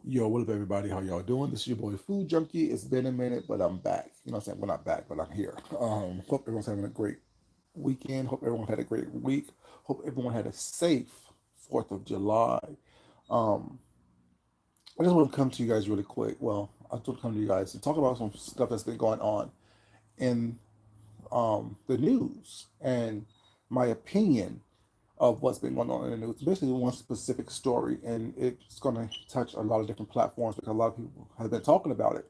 Yo, what up, everybody? How y'all doing? This is your boy Food Junkie. It's been a minute, but I'm back. You know what I'm saying? Well, not back, but I'm here. Hope everyone's having a great weekend. Hope everyone had a great week. Hope everyone had a safe 4th of July. Um, I just want to come to you guys really quick. Well, I just want to come to you guys and talk about some stuff that's been going on in the news and my opinion of what's been going on in the news. Basically, one specific story, and it's going to touch a lot of different platforms because a lot of people have been talking about it.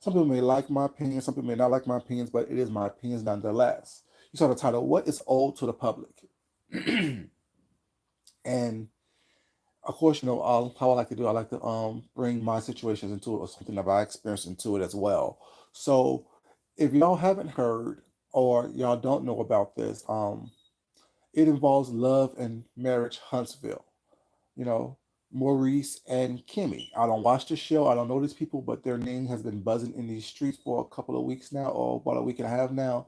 Some people may like my opinion, some people may not like my opinions, but it is my opinions nonetheless. You saw the title, What is Owed to the Public? And of course, how I like to do, I like to bring my situations into it or something that I experienced into it as well. So if y'all haven't heard or y'all don't know about this, it involves Love and Marriage Huntsville. You know, Maurice and Kimmy. I don't watch the show. I don't know these people, but their name has been buzzing in these streets for a couple of weeks now, or about a week and a half now,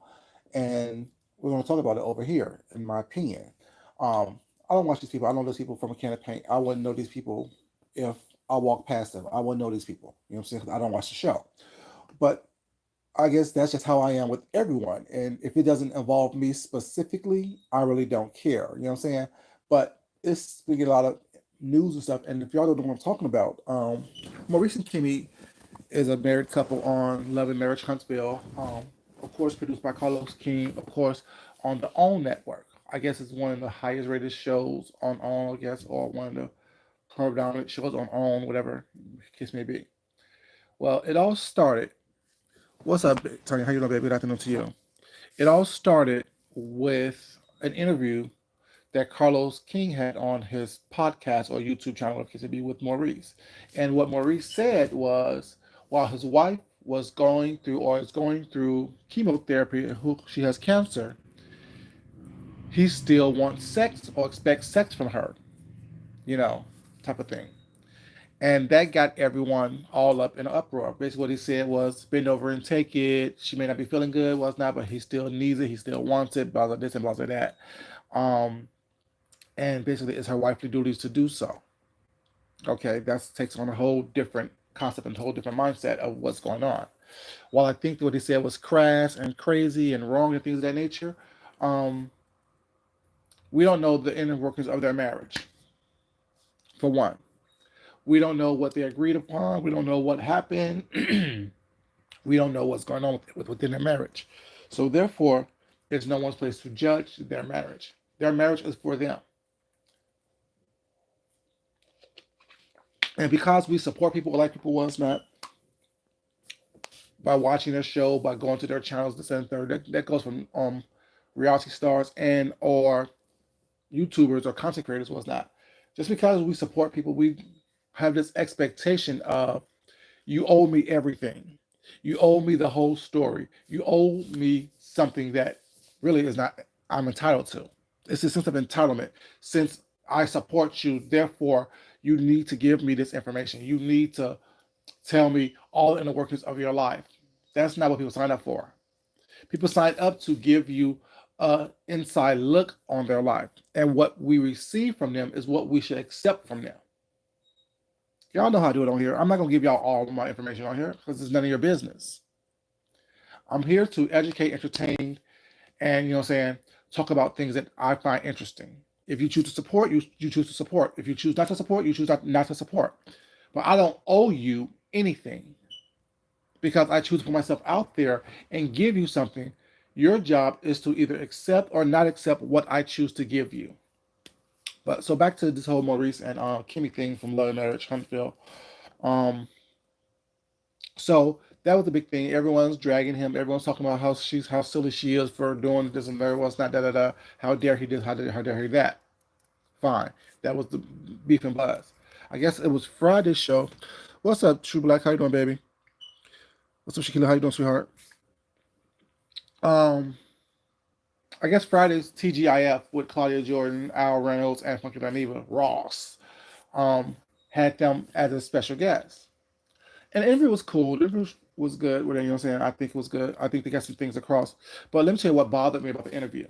and we're going to talk about it over here, in my opinion. I don't watch these people. I know those people from a can of paint. I wouldn't know these people if I walked past them. I wouldn't know these people. You know what I'm saying? 'Cause I don't watch the show. But I guess that's just how I am with everyone. And if it doesn't involve me specifically, I really don't care. You know what I'm saying? But it's we get a lot of news and stuff. And if y'all don't know what I'm talking about, Maurice and Kimmy is a married couple on Love and Marriage Huntsville. Of course, produced by Carlos King. Of course, on the OWN network. I guess it's one of the highest rated shows on OWN. I guess, or one of the predominant shows on OWN, whatever the case may be. Well, it all started. What's up, Tony? How you doing, baby? Good afternoon to you. It all started with an interview that Carlos King had on his podcast or YouTube channel, if it could be, with Maurice. And what Maurice said was, while his wife was going through or is going through chemotherapy and who she has cancer, he still wants sex or expects sex from her, you know, type of thing. And that got everyone all up in an uproar. Basically, what he said was, bend over and take it. She may not be feeling good, was not, but he still needs it. He still wants it, blah, blah, this and blah, blah, that. Um, and basically, it's her wifely duties to do so. Okay, that takes on a whole different concept and a whole different mindset of what's going on. While I think what he said was crass and crazy and wrong and things of that nature, um, we don't know the inner workings of their marriage, for one. We don't know what they agreed upon. We don't know what happened. We don't know what's going on within their marriage. So therefore, it's no one's place to judge their marriage. Their marriage is for them. And because we support people like people was not by watching their show, by going to their channels, this and third, that goes from reality stars and or YouTubers or content creators was not. Just because we support people, we have this expectation of, you owe me everything. You owe me the whole story. You owe me something that really is not I'm entitled to. It's a sense of entitlement. Since I support you, therefore you need to give me this information. You need to tell me all the inner workings of your life. That's not what people sign up for. People sign up to give you an inside look on their life. And what we receive from them is what we should accept from them. Y'all know how to do it on here. I'm not going to give y'all all of my information on here because it's none of your business. I'm here to educate, entertain, and, talk about things that I find interesting. If you choose to support, you choose to support. If you choose not to support, you choose not to support. But I don't owe you anything because I choose to put myself out there and give you something. Your job is to either accept or not accept what I choose to give you. But so back to this whole Maurice and Kimmy thing from Love and Marriage Huntsville. Um, so that was the big thing. Everyone's dragging him. Everyone's talking about how silly she is for doing this and that. What's not da da da. How dare he this? How dare he that? Fine. That was the beef and buzz. I guess it was Friday's show. What's up, True Black? How you doing, baby? What's up, Shaquilla? How you doing, sweetheart? Um, I guess Friday's TGIF with Claudia Jordan, Al Reynolds, and Funky Dineva Ross had them as a special guest. And the interview was cool. The interview was good. What I'm saying? I think it was good. I think they got some things across. But let me tell you what bothered me about the interview.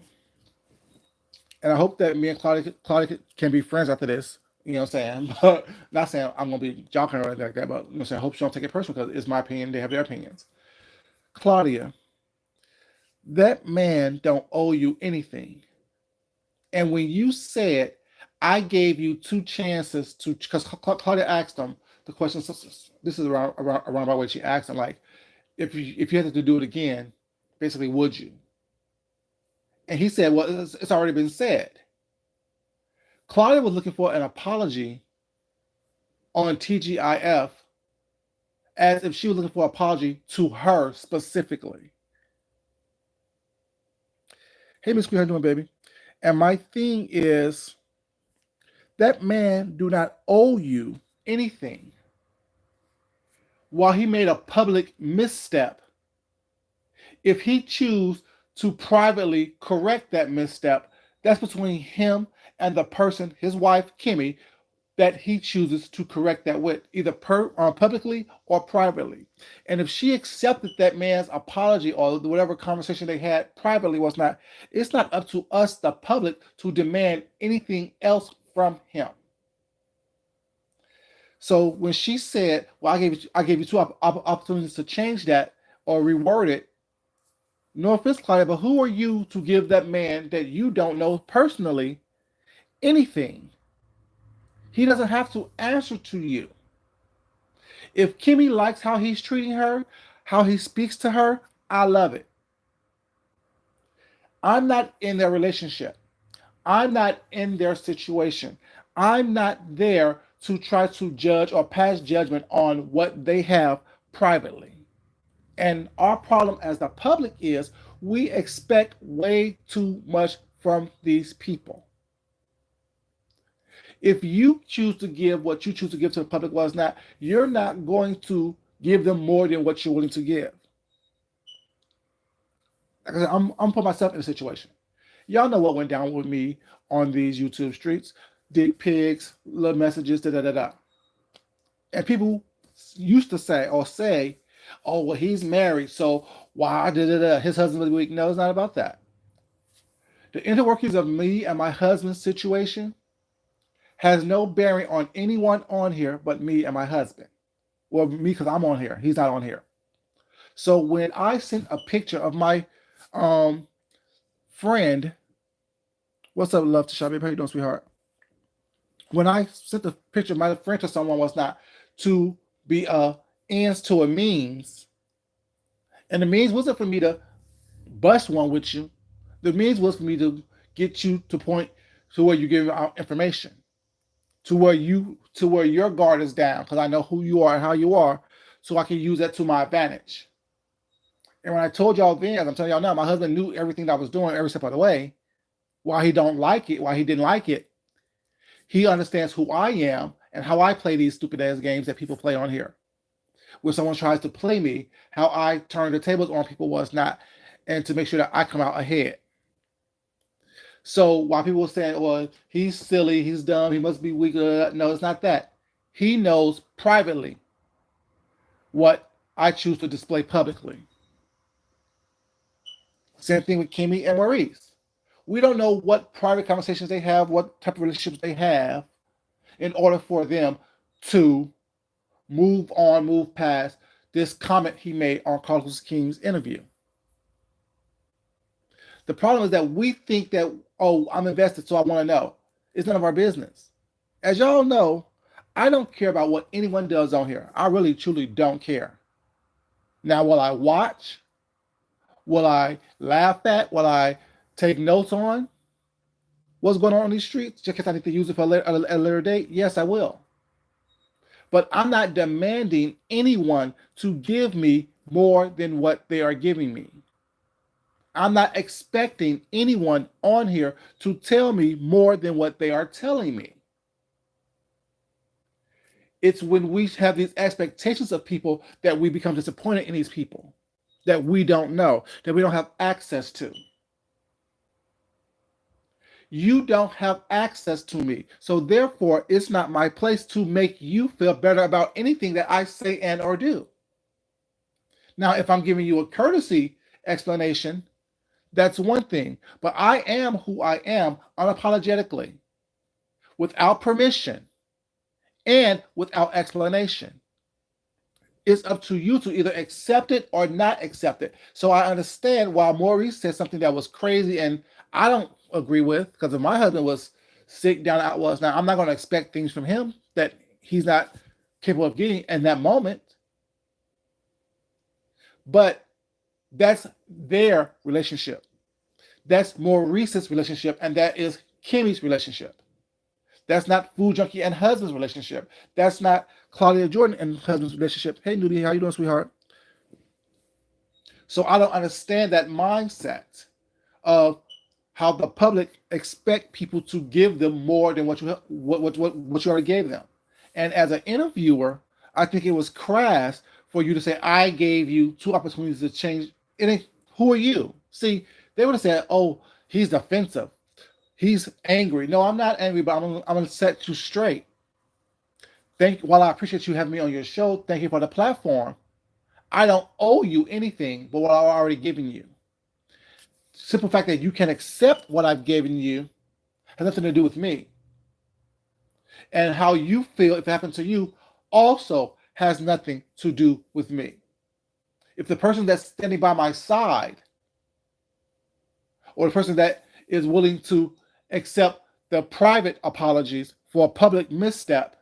And I hope that me and Claudia can be friends after this. You know what I'm saying? But not saying I'm gonna be joking or anything like that, but you know what I'm saying, I hope she don't take it personal because it's my opinion, they have their opinions. Claudia, that man don't owe you anything. And when you said, I gave you two chances to, because Claudia asked him the question, this is around about what she asked him, like, if you had to do it again, basically, would you? And he said, well, it's already been said. Claudia was looking for an apology on TGIF as if she was looking for an apology to her specifically. Hey, Miss Queen, how you doing, baby? And my thing is, that man do not owe you anything. While he made a public misstep, if he choose to privately correct that misstep, that's between him and the person, his wife, Kimmy, that he chooses to correct that with, either publicly or privately. And if she accepted that man's apology or whatever conversation they had privately was not, it's not up to us, the public, to demand anything else from him. So when she said, "Well, I gave you two opportunities to change that or reword it," no offense, Claudia, but who are you to give that man that you don't know personally anything? He doesn't have to answer to you. If Kimmy likes how he's treating her, how he speaks to her, I love it. I'm not in their relationship. I'm not in their situation. I'm not there to try to judge or pass judgment on what they have privately. And our problem as the public is we expect way too much from these people. If you choose to give what you choose to give to the public was not, you're not going to give them more than what you're willing to give. Like I said, I'm putting myself in a situation. Y'all know what went down with me on these YouTube streets. Dick pics, love messages, da da da da. And people used to say, oh, well, he's married, so why da da da? His husband was weak. No, it's not about that. The inner workings of me and my husband's situation has no bearing on anyone on here but me and my husband. Well, me because I'm on here. He's not on here. So when I sent a picture of my friend, what's up, love to Shabby? How you doing, sweetheart? When I sent the picture of my friend to someone was not to be a ends to a means. And the means wasn't for me to bust one with you. The means was for me to get you to point to where you give out information, to where your guard is down, because I know who you are and how you are, so I can use that to my advantage. And when I told y'all then, as I'm telling y'all now, my husband knew everything that I was doing every step of the way. Why he don't like it, why he didn't like it, he understands who I am and how I play these stupid ass games that people play on here. When someone tries to play me, how I turn the tables on people was not, and to make sure that I come out ahead. So while people were saying, well, he's silly, he's dumb, he must be weak, no, it's not that. He knows privately what I choose to display publicly. Same thing with Kimmy and Maurice. We don't know what private conversations they have, what type of relationships they have, in order for them to move on, move past this comment he made on Carlos King's interview. The problem is that we think that, oh, I'm invested, so I want to know. It's none of our business. As y'all know, I don't care about what anyone does on here. I really, truly don't care. Now, will I watch? Will I laugh at? Will I take notes on what's going on these streets? Just because I need to use it for a later date? Yes, I will. But I'm not demanding anyone to give me more than what they are giving me. I'm not expecting anyone on here to tell me more than what they are telling me. It's when we have these expectations of people that we become disappointed in these people that we don't know, that we don't have access to. You don't have access to me. So therefore, it's not my place to make you feel better about anything that I say and or do. Now, if I'm giving you a courtesy explanation, that's one thing. But I am who I am unapologetically, without permission. and without explanation. It's up to you to either accept it or not accept it. So I understand why Maurice said something that was crazy and I don't agree with, because if my husband was sick down out was now, I'm not going to expect things from him that he's not capable of getting in that moment. But that's their relationship. That's Maurice's relationship, and that is Kimmy's relationship. That's not Food Junkie and husband's relationship. That's not Claudia Jordan and husband's relationship. Hey, Nudie, how you doing, sweetheart? So I don't understand that mindset of how the public expect people to give them more than what you already gave them. And as an interviewer, I think it was crass for you to say, I gave you two opportunities to change. Who are you? See, they would have said, oh, he's defensive. He's angry. No, I'm not angry, but I'm going to set you straight. While I appreciate you having me on your show, thank you for the platform. I don't owe you anything but what I've already given you. Simple fact that you can accept what I've given you has nothing to do with me. And how you feel if it happens to you also has nothing to do with me. If the person that's standing by my side or the person that is willing to accept the private apologies for a public misstep,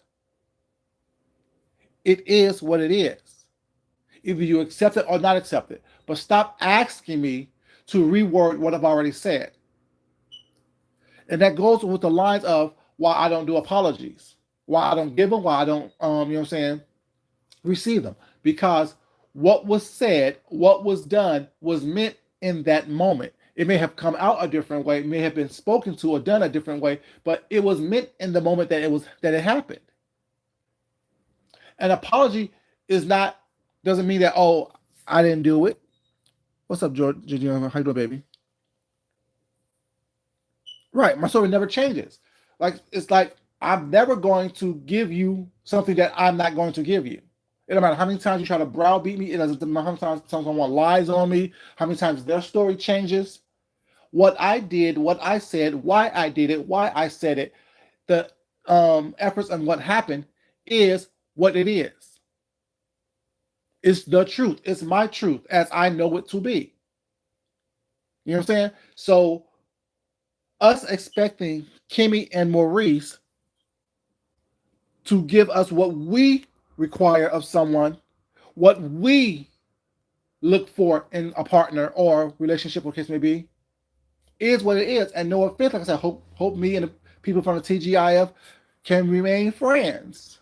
it is what it is. Either you accept it or not accept it. But stop asking me to reword what I've already said. And that goes with the lines of why I don't do apologies, why I don't give them, why I don't, receive them. Because what was said, what was done was meant in that moment. It may have come out a different way, it may have been spoken to or done a different way, but it was meant in the moment that it happened. An apology doesn't mean that, oh, I didn't do it. What's up, George? How you doing, baby? Right, my story never changes. It's like I'm never going to give you something that I'm not going to give you. It don't matter how many times you try to browbeat me. It doesn't matter how many times someone lies on me. How many times their story changes. What I did, what I said, why I did it, why I said it, the efforts and what happened is what it is. It's the truth. It's my truth as I know it to be. You know what I'm saying? So us expecting Kimmy and Maurice to give us what we require of someone, what we look for in a partner or relationship, or case may be, is what it is. And no offense, like I said, hope me and the people from the TGIF can remain friends.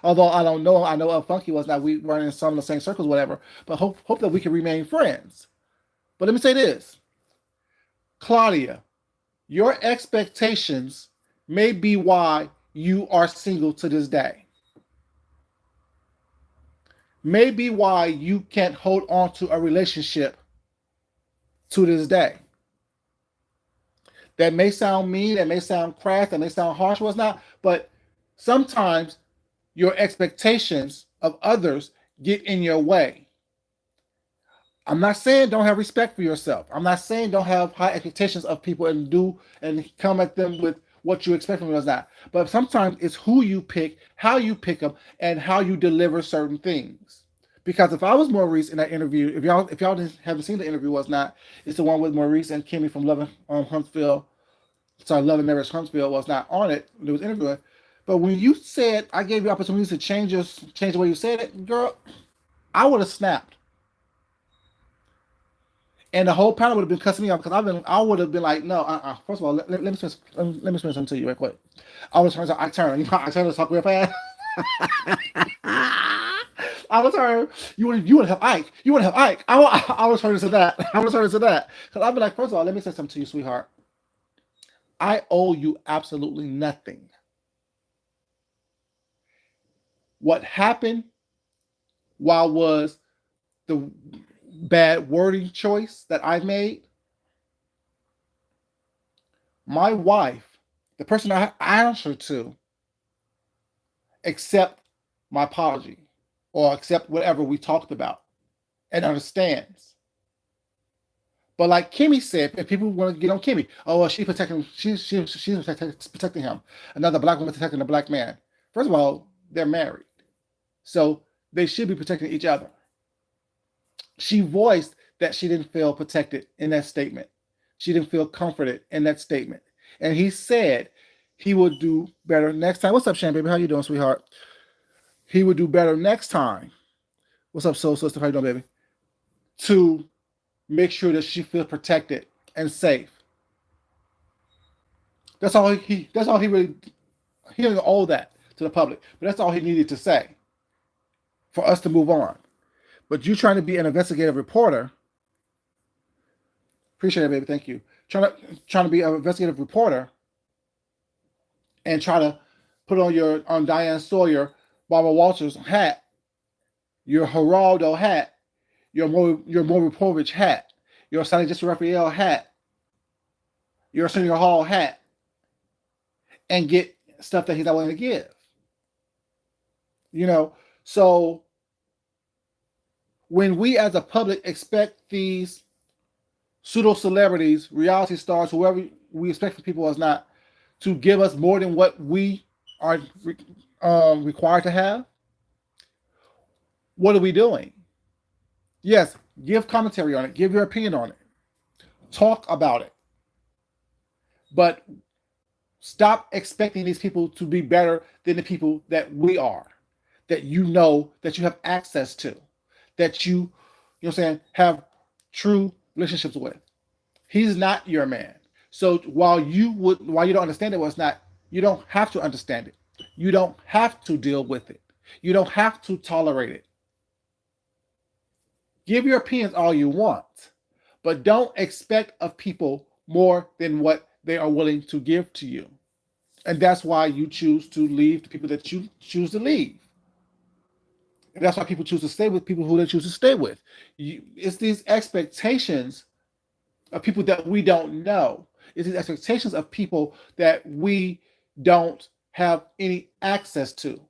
Although I don't know, I know Funky was not. We run in some of the same circles, whatever. But hope that we can remain friends. But let me say this, Claudia, your expectations may be why you are single to this day. May be why you can't hold on to a relationship to this day. That may sound mean, that may sound crass, that may sound harsh, whatnot, but sometimes your expectations of others get in your way. I'm not saying don't have respect for yourself. I'm not saying don't have high expectations of people and come at them with what you expect from them or not. But sometimes it's who you pick, how you pick them, and how you deliver certain things. Because if I was Maurice in that interview, if y'all haven't seen the interview, was not, it's the one with Maurice and Kimmy from Love and Marriage Huntsville was not on it. It was interviewing. But when you said I gave you opportunities to change the way you said it, girl, I would have snapped. And the whole panel would have been cussing me off because I would have been like, no, First of all, let me explain something to you right quick. I turned to talk real fast. I was turn. You want to have Ike. You want to have Ike. I was turning to that. Because I'd be like, first of all, let me say something to you, sweetheart. I owe you absolutely nothing. What happened was the bad wording choice that I made. My wife, the person I answer to, accept my apology or accept whatever we talked about and understands. But like Kimmy said, if people want to get on Kimmy, oh, well, she's protecting him. Another black woman protecting a black man. First of all, they're married, so they should be protecting each other. She voiced that she didn't feel protected in that statement. She didn't feel comforted in that statement. And he said he would do better next time. What's up, Shane, baby? How you doing, sweetheart? He would do better next time. What's up, soul sister? How you doing, baby? To make sure that she feels protected and safe. That's all he really, he didn't owe that to the public, but that's all he needed to say for us to move on. But you trying to be an investigative reporter, appreciate it, baby, thank you. Trying to be an investigative reporter and try to put on Diane Sawyer, Barbara Walters hat, your Geraldo hat, your Maury Povich hat, your Sally Jesse Raphael hat, your Senior Hall hat, and get stuff that he's not willing to give. So when we as a public expect these pseudo celebrities, reality stars, whoever we expect from people as not to give us more than what we are required to have, what are we doing? Yes, give commentary on it, give your opinion on it, talk about it, but stop expecting these people to be better than the people that we are, that that you have access to, that you have true relationships with. He's not your man. So while you don't understand it, you don't have to understand it. You don't have to deal with it. You don't have to tolerate it. Give your opinions all you want, but don't expect of people more than what they are willing to give to you. And that's why you choose to leave the people that you choose to leave. And that's why people choose to stay with people who they choose to stay with. It's these expectations of people that we don't know. It's these expectations of people that we don't have any access to.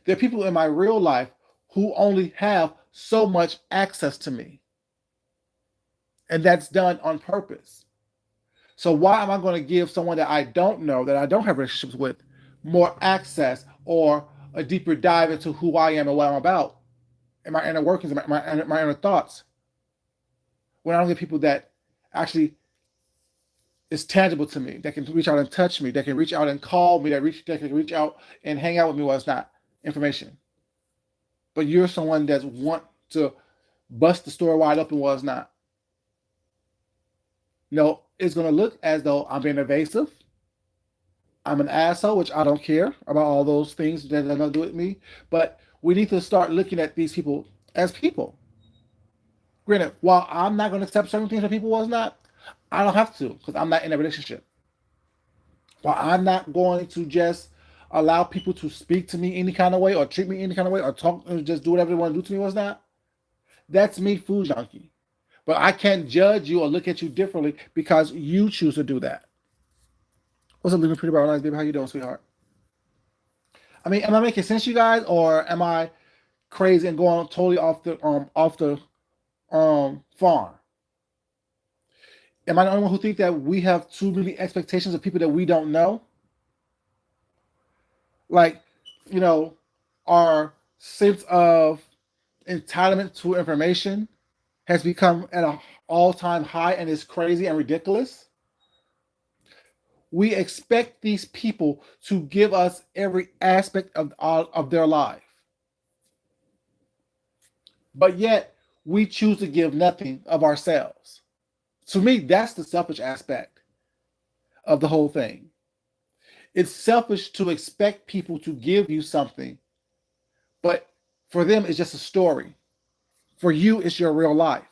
There are people in my real life who only have so much access to me. And that's done on purpose. So why am I going to give someone that I don't know, that I don't have relationships with, more access or a deeper dive into who I am and what I'm about, and my inner workings, and my inner thoughts, when I don't get people that actually is tangible to me, that can reach out and touch me, that can reach out and call me, that can reach out and hang out with me while it's not information. But you're someone that want to bust the story wide open while it's not. It's going to look as though I'm being evasive. I'm an asshole, which I don't care about all those things that have nothing to do with me. But we need to start looking at these people as people. Granted, while I'm not going to accept certain things that people was not, I don't have to because I'm not in a relationship. While I'm not going to just allow people to speak to me any kind of way or treat me any kind of way or talk or just do whatever they want to do to me was not, that's me, Food Junkie. But I can't judge you or look at you differently because you choose to do that. What's up, Living Pretty Brown Eyes, baby? How you doing, sweetheart? I mean, am I making sense, you guys, or am I crazy and going totally off the farm? Am I the only one who think that we have too many expectations of people that we don't know? Like, our sense of entitlement to information has become at an all-time high and is crazy and ridiculous. We expect these people to give us every aspect of their life. But yet, we choose to give nothing of ourselves. To me, that's the selfish aspect of the whole thing. It's selfish to expect people to give you something, but for them, it's just a story. For you, it's your real life.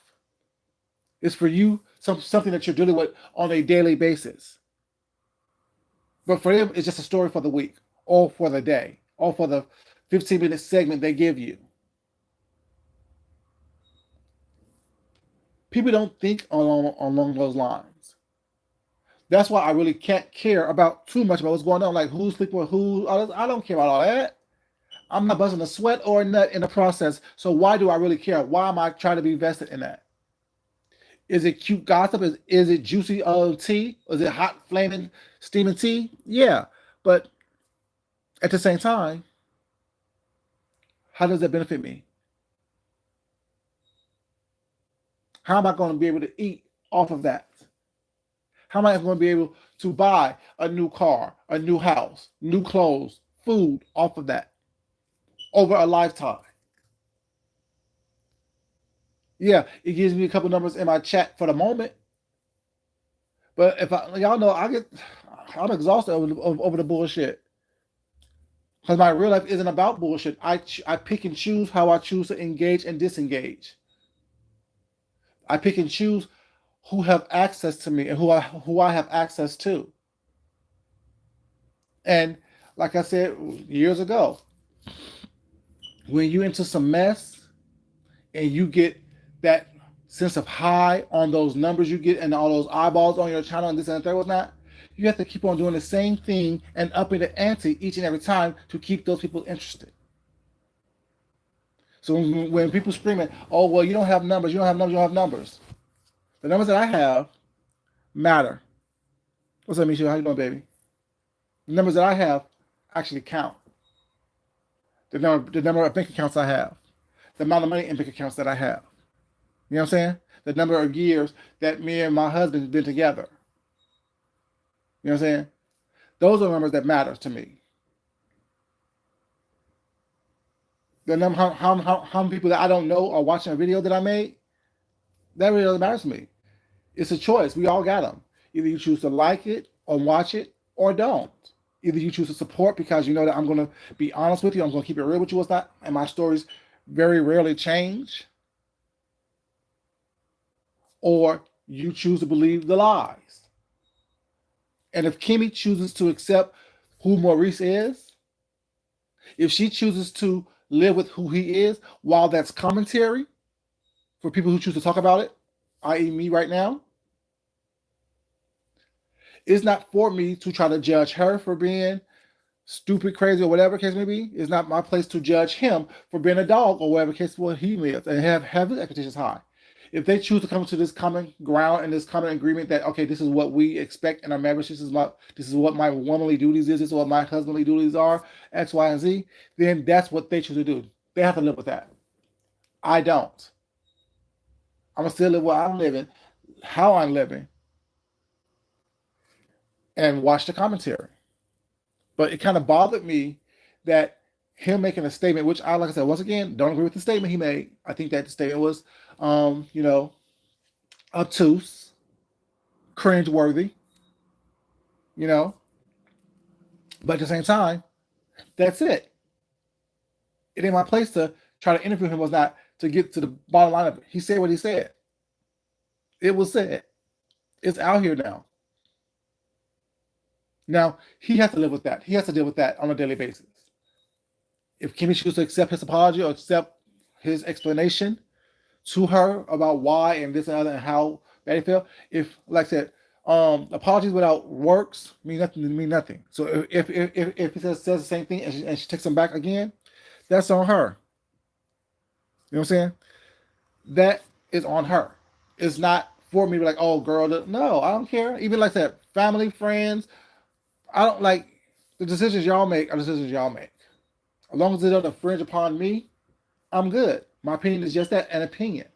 It's for you something that you're dealing with on a daily basis. But for them, it's just a story for the week, or for the day, or for the 15-minute segment they give you. People don't think along those lines. That's why I really can't care about too much about what's going on, like who's sleeping with who. I don't care about all that. I'm not busting a sweat or a nut in the process. So why do I really care? Why am I trying to be vested in that? Is it cute gossip? Is it juicy tea? Is it hot, flaming, steaming tea? Yeah, but At the same time, how does that benefit me? How am I going to be able to eat off of that? How am I going to be able to buy a new car, a new house, new clothes, food off of that over a lifetime? Yeah, it gives me a couple numbers in my chat for the moment, but if y'all know, I'm exhausted over the bullshit because my real life isn't about bullshit. I pick and choose how I choose to engage and disengage. I pick and choose who have access to me and who I have access to. And like I said years ago, when you into some mess and you get that sense of high on those numbers you get and all those eyeballs on your channel and this and the third whatnot, you have to keep on doing the same thing and upping the ante each and every time to keep those people interested. So when people screaming, oh, well, you don't have numbers, you don't have numbers, you don't have numbers. The numbers that I have matter. What's up, Misha? How you doing, baby? The numbers that I have actually count. The number of bank accounts I have, the amount of money in bank accounts that I have. You know what I'm saying? The number of years that me and my husband have been together. You know what I'm saying? Those are the numbers that matter to me. The number how many people that I don't know are watching a video that I made, that really doesn't matter to me. It's a choice. We all got them. Either you choose to like it or watch it or don't. Either you choose to support because you know that I'm going to be honest with you. I'm going to keep it real with you. What's not, and my stories very rarely change. Or you choose to believe the lies. And if Kimmy chooses to accept who Maurice is, if she chooses to live with who he is, while that's commentary for people who choose to talk about it, i.e. me right now, it's not for me to try to judge her for being stupid, crazy, or whatever case may be. It's not my place to judge him for being a dog or whatever case what he is and have his expectations high. If they choose to come to this common ground and this common agreement that okay, this is what we expect in our marriage, this is what my womanly duties is, this is what my husbandly duties are, X, Y, and Z, then that's what they choose to do. They have to live with that. I don't. I'm gonna still live what I'm living, how I'm living, and watch the commentary. But it kind of bothered me that him making a statement, which I, like I said, once again, don't agree with the statement he made. I think that the statement was, obtuse, cringe-worthy, But at the same time, that's it. It ain't my place to try to interview him. Was not to get to the bottom line of it. He said what he said. It was said. It's out here now. Now, he has to live with that. He has to deal with that on a daily basis. If Kimmy chooses to accept his apology or accept his explanation to her about why and this and other and how bad he felt, if, like I said, apologies without works mean nothing. So if he says the same thing and she takes him back again, that's on her. You know what I'm saying? That is on her. It's not for me to be like, oh, girl, no, I don't care. Even like that, family, friends, I don't like the decisions y'all make are decisions y'all make. As long as it doesn't infringe upon me, I'm good. My opinion is just that, an opinion.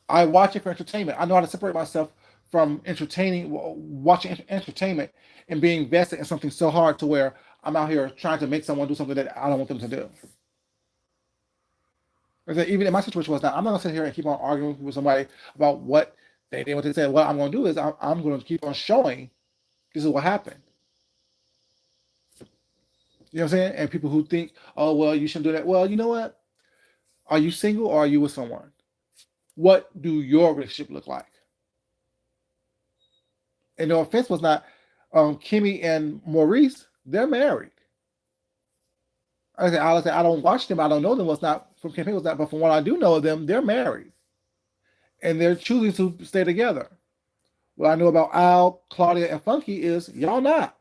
I watch it for entertainment. I know how to separate myself from watching entertainment and being vested in something so hard to where I'm out here trying to make someone do something that I don't want them to do. Even in my situation was that I'm not gonna sit here and keep on arguing with somebody about what they did, what they said. What I'm gonna do is I'm gonna keep on showing this is what happened. You know what I'm saying? And people who think, oh, well, you shouldn't do that. Well, you know what? Are you single or are you with someone? What do your relationship look like? And no offense was not Kimmy and Maurice, they're married. I don't watch them, I don't know them, was not from campaign was not, but from what I do know of them, they're married. And they're choosing to stay together. What I know about Al, Claudia, and Funky is y'all not.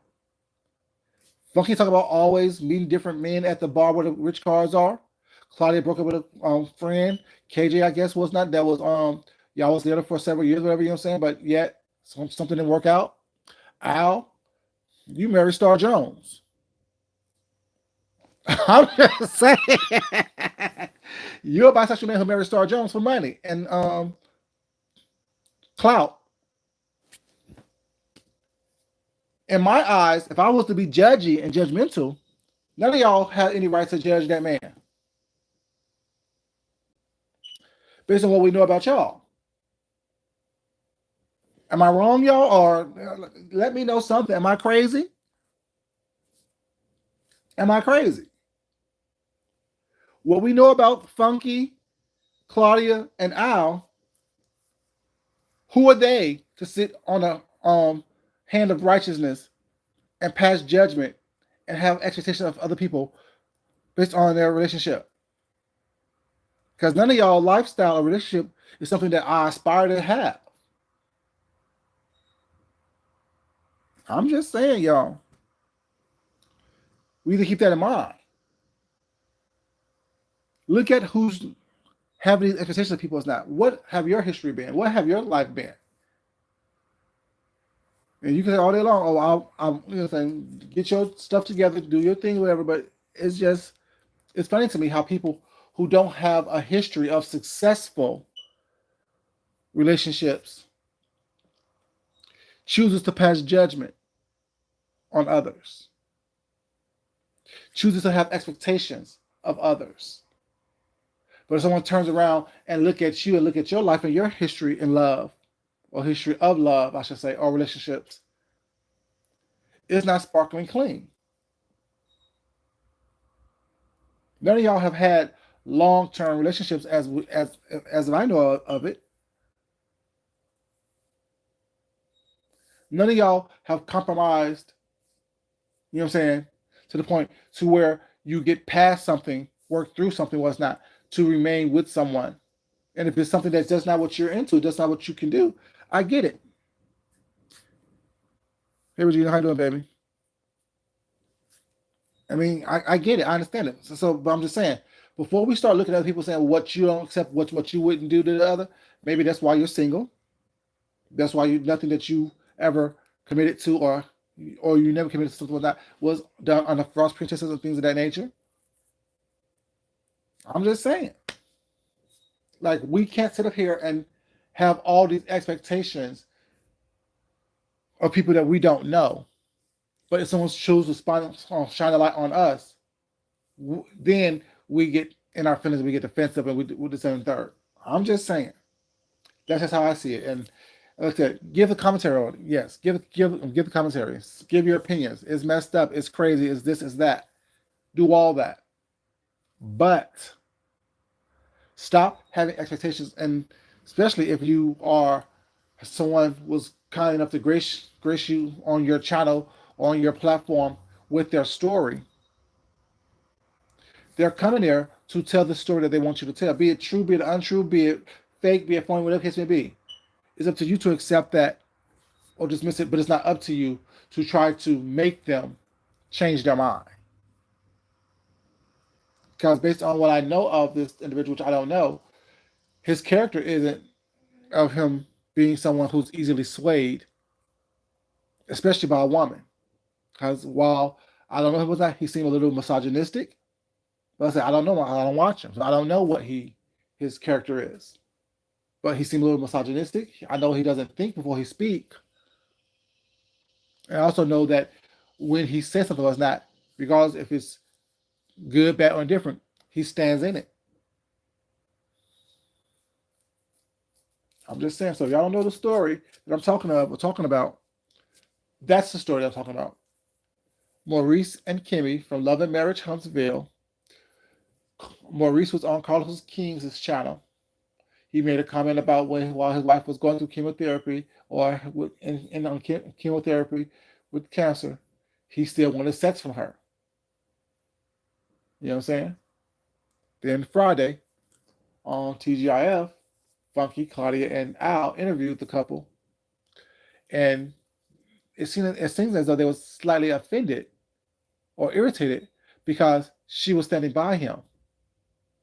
Funky talk about always meeting different men at the bar where the rich cars are. Claudia broke up with a friend. KJ, I guess, was not. That was y'all was together for several years, whatever, you know what I'm saying? But yet something didn't work out. Al, you married Star Jones. I'm just saying. You're a bisexual man who married Star Jones for money and clout. In my eyes, if I was to be judgy and judgmental, none of y'all have any right to judge that man based on what we know about y'all. Am I wrong, y'all? Or let me know something. Am I crazy? Am I crazy? What we know about Funky, Claudia, and Al, who are they to sit on a hand of righteousness and pass judgment and have expectations of other people based on their relationship? Because none of y'all lifestyle or relationship is something that I aspire to have. I'm just saying, y'all. We need to keep that in mind. Look at who's having these expectations of people is not. What have your history been? What have your life been? And you can say all day long, oh, I'll saying, get your stuff together, do your thing, whatever. But it's funny to me how people who don't have a history of successful relationships chooses to pass judgment on others, chooses to have expectations of others. But if someone turns around and look at you and look at your life and your history in love, or history of love, I should say, or relationships, it's not sparkling clean. None of y'all have had long-term relationships as I know of it. None of y'all have compromised, you know what I'm saying, to the point to where you get past something, work through something was not to remain with someone. And if it's something that's just not what you're into, just not what you can do, I get it. Hey Regina, how you doing, baby? I mean, I get it, I understand it. But I'm just saying, before we start looking at people saying what you don't accept, what you wouldn't do to the other, maybe that's why you're single. That's why you nothing that you ever committed to or you never committed to something like that was done under false pretenses and things of that nature. I'm just saying. Like we can't sit up here and have all these expectations of people that we don't know. But if someone chooses to shine a light on us, then we get in our feelings, we get defensive, and we the second third. I'm just saying. That's just how I see it. And like I said, give the commentary on it. Yes, give the commentary. Give your opinions. It's messed up. It's crazy. It's this. It's that. Do all that. But stop having expectations, and especially if you are someone was kind enough to grace you on your channel, on your platform with their story. They're coming there to tell the story that they want you to tell, be it true, be it untrue, be it fake, be it phony, whatever the case may be. It's up to you to accept that or dismiss it, but it's not up to you to try to make them change their mind. Because based on what I know of this individual, which I don't know, his character isn't of him being someone who's easily swayed, especially by a woman. Because while I don't know if it was that, he seemed a little misogynistic. But I said, I don't know. I don't watch him. So I don't know what his character is. But he seemed a little misogynistic. I know he doesn't think before he speaks. And I also know that when he says something that's not, regardless if it's good, bad, or indifferent, he stands in it. I'm just saying. So if y'all don't know the story that I'm talking about, that's the story that I'm talking about. Maurice and Kimmy from Love and Marriage Huntsville. Maurice was on Carlos King's channel. He made a comment about while his wife was going through chemotherapy or on chemotherapy with cancer, he still wanted sex from her. You know what I'm saying? Then Friday on TGIF, Funky, Claudia, and Al interviewed the couple, and it seems as though they were slightly offended or irritated because she was standing by him,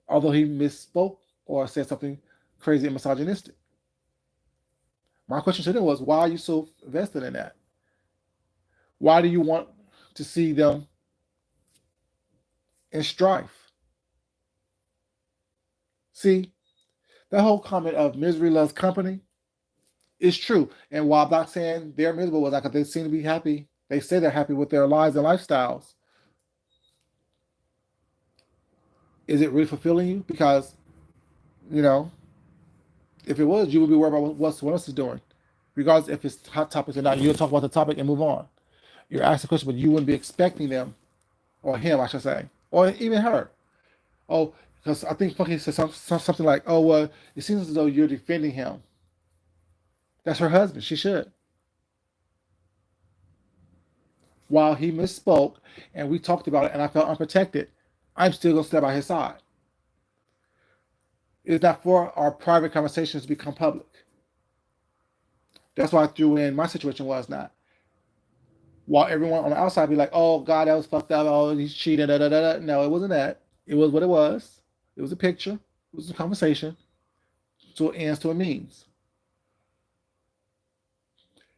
although he misspoke or said something crazy and misogynistic. My question to them was, why are you so invested in that? Why do you want to see them and strife. See, that whole comment of misery loves company is true. And while I'm not saying they're miserable, like they seem to be happy, they say they're happy with their lives and lifestyles. Is it really fulfilling you? Because, you know, if it was, you would be worried about what someone else is doing. Regardless if it's hot topics or not, you'll talk about the topic and move on. You're asking a question, but you wouldn't be expecting them, or him, I should say, or even her. Oh, because I think Funky said something like, oh, well, it seems as though you're defending him. That's her husband. She should. While he misspoke and we talked about it and I felt unprotected, I'm still going to stay by his side. It's not for our private conversations to become public. That's why I threw in my situation was not. While everyone on the outside be like, oh, God, that was fucked up. Oh, he's cheating. Da, da, da, da. No, it wasn't that. It was what it was. It was a picture. It was a conversation. So it ends to a means.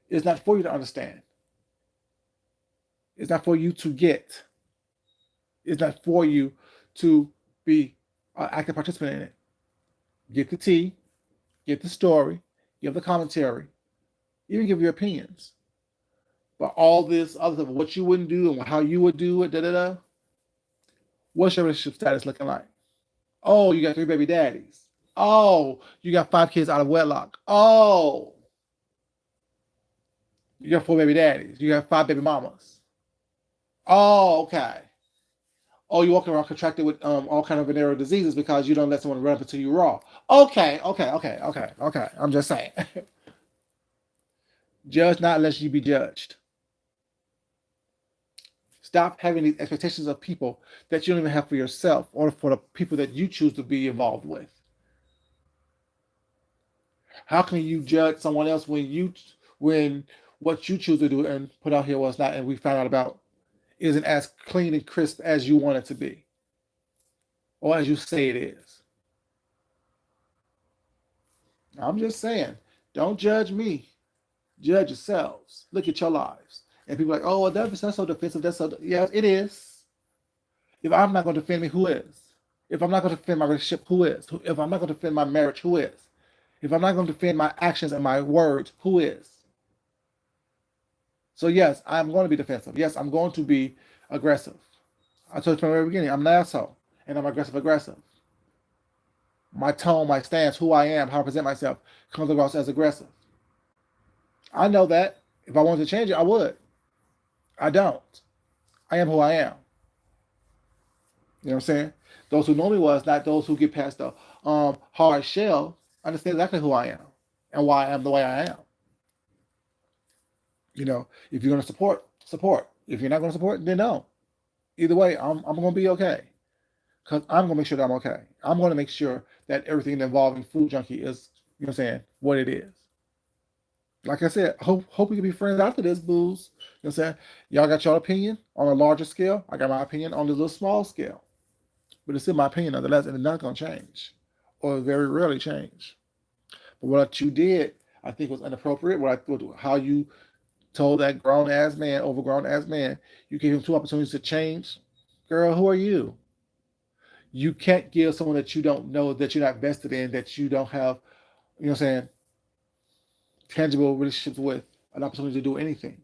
It's not for you to understand. It's not for you to get. It's not for you to be an active participant in it. Get the tea, get the story, give the commentary, even give your opinions. But all this other stuff, what you wouldn't do and how you would do it, da da da. What's your relationship status looking like? Oh, you got 3 baby daddies. Oh, you got 5 kids out of wedlock. Oh, you got 4 baby daddies. You got 5 baby mamas. Oh, okay. Oh, you walking around contracted with all kind of venereal diseases because you don't let someone run up until you raw. Okay, okay, okay, okay, okay. I'm just saying. Judge not unless you be judged. Stop having these expectations of people that you don't even have for yourself or for the people that you choose to be involved with. How can you judge someone else when what you choose to do and put out here was not, and we found out about isn't as clean and crisp as you want it to be, or as you say it is? I'm just saying, don't judge me. Judge yourselves. Look at your lives. And people are like, oh, well, that's so defensive. That's so. Yes, it is. If I'm not going to defend me, who is? If I'm not going to defend my relationship, who is? If I'm not going to defend my marriage, who is? If I'm not going to defend my actions and my words, who is? So yes, I'm going to be defensive. Yes, I'm going to be aggressive. I told you from the very beginning, I'm an asshole, and I'm aggressive. My tone, my stance, who I am, how I present myself, comes across as aggressive. I know that. If I wanted to change it, I would. I don't. I am who I am. You know what I'm saying? Those who know me was not those who get past the hard shell understand exactly who I am and why I am the way I am. You know, if you're going to support, support. If you're not going to support, then no. Either way, I'm going to be okay because I'm going to make sure that I'm okay. I'm going to make sure that everything involving Food Junkie is, you know what I'm saying, what it is. Like I said, hope we can be friends after this, booze. You know what I'm saying? Y'all got your opinion on a larger scale. I got my opinion on the little small scale. But it's still my opinion nonetheless, and it's not going to change or very rarely change. But what you did, I think, was inappropriate. How you told that grown ass man, overgrown ass man, you gave him 2 opportunities to change. Girl, who are you? You can't give someone that you don't know, that you're not vested in, that you don't have, you know what I'm saying, tangible relationships with, an opportunity to do anything.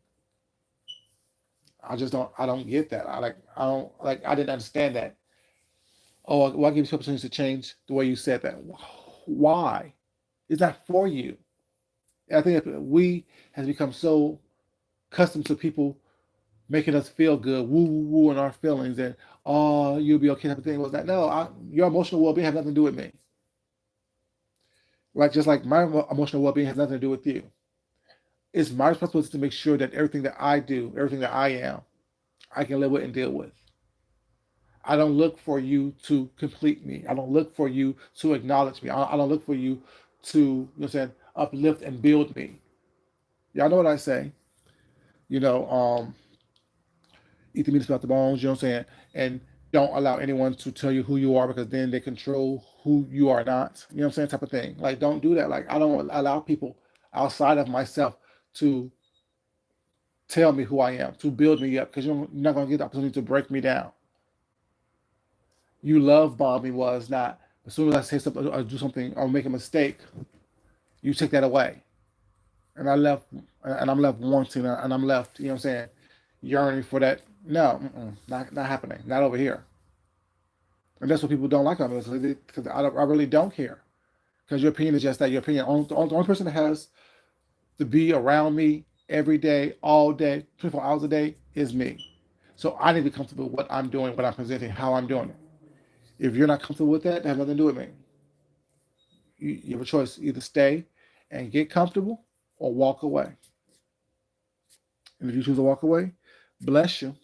I don't get that. I didn't understand that. Oh, well, I give you 2 opportunities to change the way you said that. Why? It's not for you. And I think that we has become so accustomed to people making us feel good, woo woo woo in our feelings, and oh, you'll be okay type of thing. Was that no? Your emotional well being has nothing to do with me. Right? Just like my emotional well being has nothing to do with you. It's my responsibility to make sure that everything that I do, everything that I am, I can live with and deal with. I don't look for you to complete me. I don't look for you to acknowledge me. I don't look for you to, you know what I'm saying, uplift and build me. Y'all know what I say. You know, eat the meat about the bones, you know what I'm saying? And don't allow anyone to tell you who you are because then they control who you are not. You know what I'm saying? Type of thing. Like, don't do that. Like, I don't allow people outside of myself to tell me who I am, to build me up, because you're not going to get the opportunity to break me down. You love bombing was not, as soon as I say something or do something or make a mistake, you take that away. And I left, and I'm left wanting, and I'm left, you know what I'm saying, yearning for that. No, not happening. Not over here. And that's what people don't like about me, because I really don't care. Because your opinion is just that, your opinion. The only person that has to be around me every day, all day, 24 hours a day is me. So I need to be comfortable with what I'm doing, what I'm presenting, how I'm doing it. If you're not comfortable with that, that has nothing to do with me. You have a choice: either stay and get comfortable or walk away. And if you choose to walk away, bless you.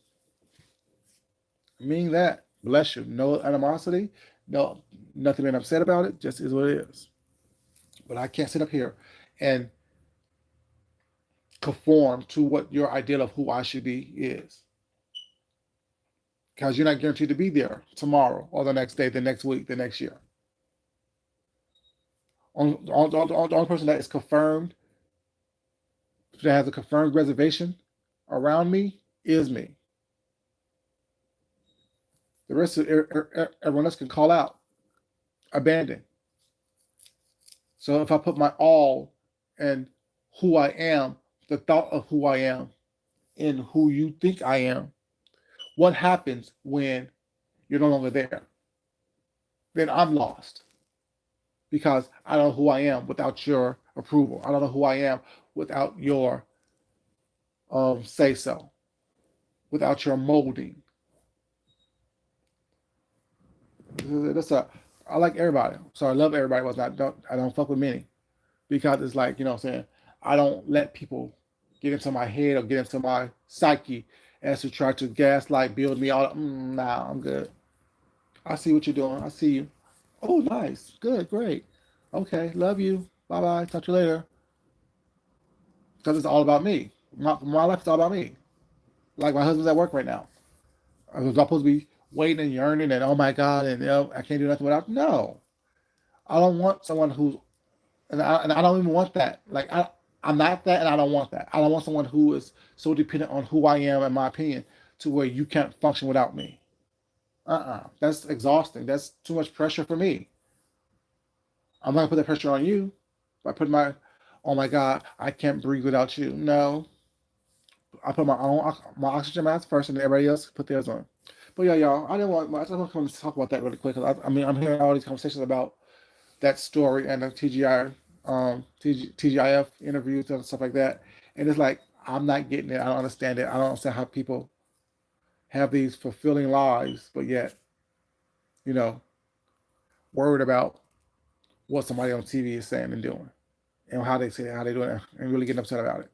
Meaning that, bless you. No animosity, no nothing being upset about it. Just is what it is. But I can't sit up here and conform to what your ideal of who I should be is, because you're not guaranteed to be there tomorrow or the next day, the next week, the next year. The only person that is confirmed, that has a confirmed reservation around me, is me. The rest of everyone else can call out, abandon. So if I put my all and who I am, the thought of who I am, in who you think I am, what happens when you're no longer there? Then I'm lost, because I don't know who I am without your approval. I don't know who I am without your say so, without your molding. That's a I like everybody, so I love everybody. Was not I don't fuck with many, because it's like, you know what I'm saying, I don't let people get into my head or get into my psyche as to try to gaslight, build me all. Nah, I'm good. I see what you're doing. I see you. Oh, nice, good, great. Okay, love you. Bye bye. Talk to you later. Because it's all about me. My life is all about me. Like my husband's at work right now. I was supposed to be waiting and yearning and oh my God, and I can't do nothing without. No, I don't want someone who's, and I don't even want that. Like I'm not that, and I don't want that. I don't want someone who is so dependent on who I am and my opinion to where you can't function without me. That's exhausting. That's too much pressure for me. I'm not gonna put that pressure on you by putting oh my God, I can't breathe without you. No, I put my oxygen mask first, and everybody else put theirs on. But yeah, y'all, I just want to come and talk about that really quick. 'Cause I mean, I'm hearing all these conversations about that story and the TGIF interviews and stuff like that, and it's like I'm not getting it. I don't understand it. I don't understand how people have these fulfilling lives, but yet, you know, worried about what somebody on TV is saying and doing, and how they say it, how they doing it, and really getting upset about it.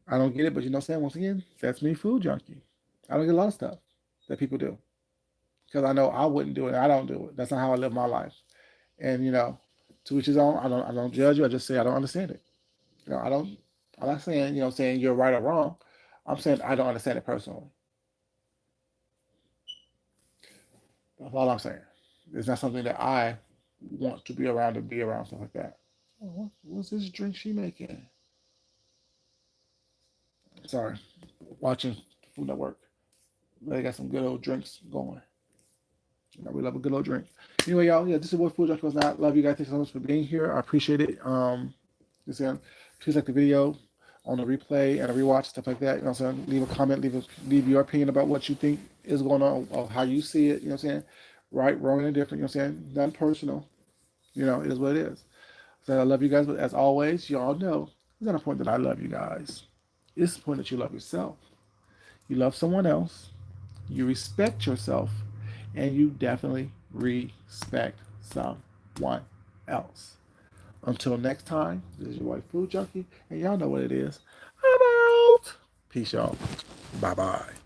I don't get it, but you know what I'm saying? Once again, that's me, food junkie. I don't get a lot of stuff that people do, because I know I wouldn't do it. I don't do it. That's not how I live my life. And to each his own. I don't judge you. I just say I don't understand it. I don't. I'm not saying saying you're right or wrong. I'm saying I don't understand it personally. That's all I'm saying. It's not something that I want to be around, to be around, stuff like that. Oh, what's this drink she making? Sorry, watching Food Network. They got some good old drinks going. We love a good old drink. Anyway, y'all, yeah, this is what Food Junkie was not. Love you guys. Thanks so much for being here. I appreciate it. Just please like the video on the replay and a rewatch, stuff like that. You know what I'm saying? Leave a comment, leave your opinion about what you think is going on, or how you see it. You know what I'm saying? Right, wrong, and different. You know what I'm saying? Nothing personal. It is what it is. So I love you guys, but as always, y'all know it's not a point that I love you guys. It's the point that you love yourself. You love someone else. You respect yourself, and you definitely respect someone else. Until next time, this is your white food junkie, and y'all know what it is. I'm out. Peace, y'all. Bye bye.